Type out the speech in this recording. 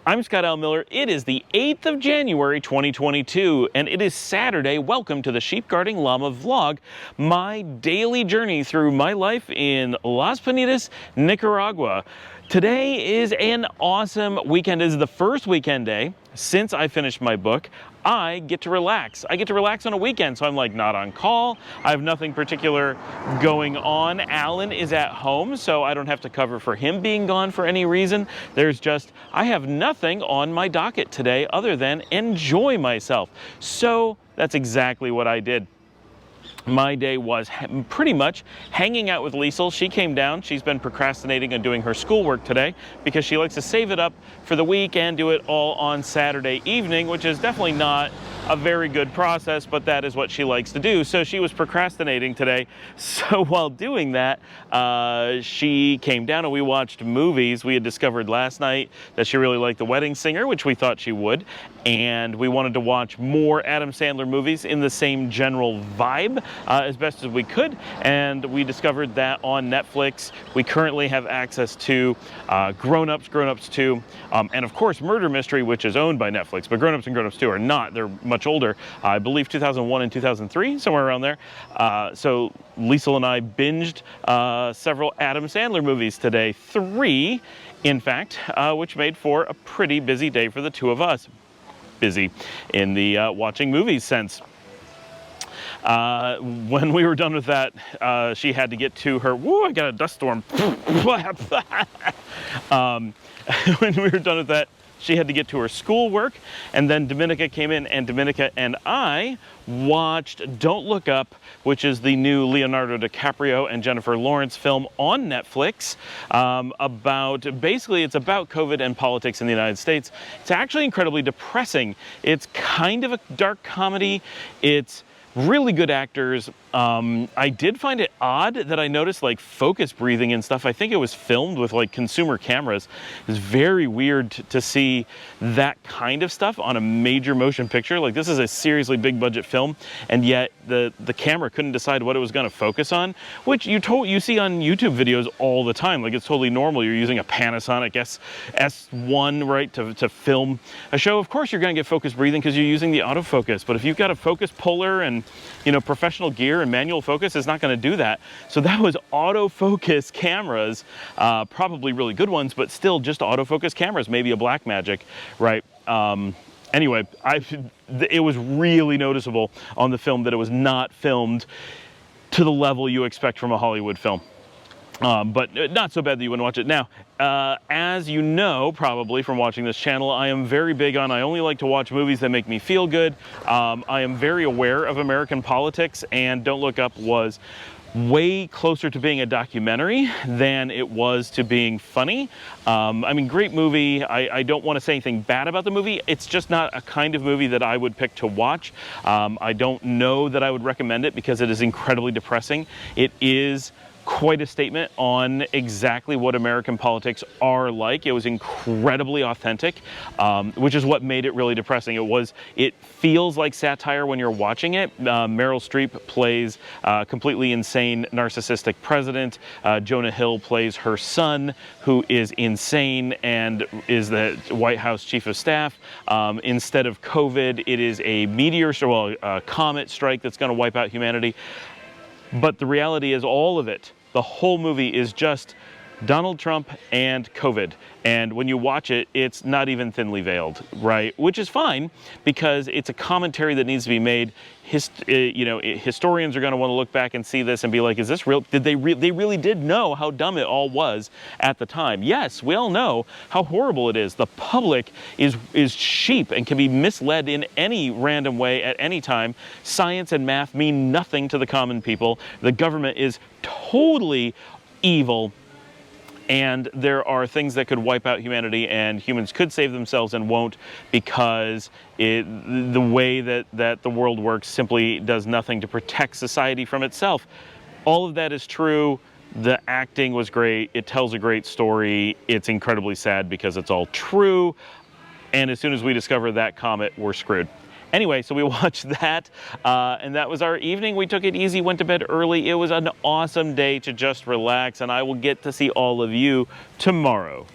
I'm Scott L. Miller. It is the 8th of January, 2022, and it is Saturday. Welcome to the Sheep Guarding Llama vlog, my daily journey through my life in Las Piñatas, Nicaragua. Today is an awesome weekend. This is the first weekend day since I finished my book. I get to relax. I get to relax on a weekend, so I'm like not on call. I have nothing particular going on. Alan is at home, so I don't have to cover for him being gone for any reason. I have nothing on my docket today other than enjoy myself. So that's exactly what I did. My day was pretty much hanging out with Liesl. She came down. She's been procrastinating on doing her schoolwork today because she likes to save it up for the week and do it all on Saturday evening, which is definitely not a very good process, but that is what she likes to do. So she was procrastinating today. So while doing that, she came down and we watched movies. We had discovered last night that she really liked The Wedding Singer, which we thought she would. And we wanted to watch more Adam Sandler movies in the same general vibe as best as we could. And we discovered that on Netflix, we currently have access to Grownups, Grownups 2, and of course Murder Mystery, which is owned by Netflix, but Grownups and Grownups 2 are not. They're much older. I believe 2001 and 2003, somewhere around there. So Liesl and I binged several Adam Sandler movies today. 3, in fact, which made for a pretty busy day for the two of us. Busy in the watching movies sense. When we were done with that, she had to get to her, woo, I got a dust storm. When we were done with that, she had to get to her schoolwork, and then Dominica came in, and Dominica and I watched Don't Look Up, which is the new Leonardo DiCaprio and Jennifer Lawrence film on Netflix. Basically it's about COVID and politics in the United States. It's actually incredibly depressing. It's kind of a dark comedy. It's really good actors. I did find it odd that I noticed like focus breathing and stuff. I think it was filmed with like consumer cameras. It's very weird to see that kind of stuff on a major motion picture. Like, this is a seriously big budget film, and yet the camera couldn't decide what it was going to focus on, which you see on YouTube videos all the time. Like, it's totally normal. You're using a Panasonic S1, right, to film a show. Of course you're going to get focus breathing because you're using the autofocus, but if you've got a focus puller and, you know, professional gear and manual focus, is not going to do that. So that was autofocus cameras, probably really good ones, but still just autofocus cameras, maybe a Blackmagic, right? Anyway, it was really noticeable on the film that it was not filmed to the level you expect from a Hollywood film. But not so bad that you wouldn't watch it. Now, as you know, probably from watching this channel, I am very big on, I only like to watch movies that make me feel good. I am very aware of American politics, and Don't Look Up was way closer to being a documentary than it was to being funny. I mean, great movie. I don't want to say anything bad about the movie. It's just not a kind of movie that I would pick to watch. I don't know that I would recommend it because it is incredibly depressing. It is quite a statement on exactly what American politics are like. It was incredibly authentic, which is what made it really depressing. It feels like satire when you're watching it. Meryl Streep plays a completely insane, narcissistic president. Jonah Hill plays her son, who is insane and is the White House chief of staff. Instead of COVID, it is a a comet strike that's going to wipe out humanity. But the reality is, all of it, the whole movie, is just Donald Trump and COVID. And when you watch it, it's not even thinly veiled, right? Which is fine, because it's a commentary that needs to be made. Historians are going to want to look back and see this and be like, is this real? They really did know how dumb it all was at the time. Yes, we all know how horrible it is. The public is sheep and can be misled in any random way at any time. Science and math mean nothing to the common people. The government is totally evil. And there are things that could wipe out humanity, and humans could save themselves and won't, because the way that the world works simply does nothing to protect society from itself. All of that is true. The acting was great. It tells a great story. It's incredibly sad because it's all true. And as soon as we discover that comet, we're screwed. Anyway, so we watched that, and that was our evening. We took it easy, went to bed early. It was an awesome day to just relax, and I will get to see all of you tomorrow.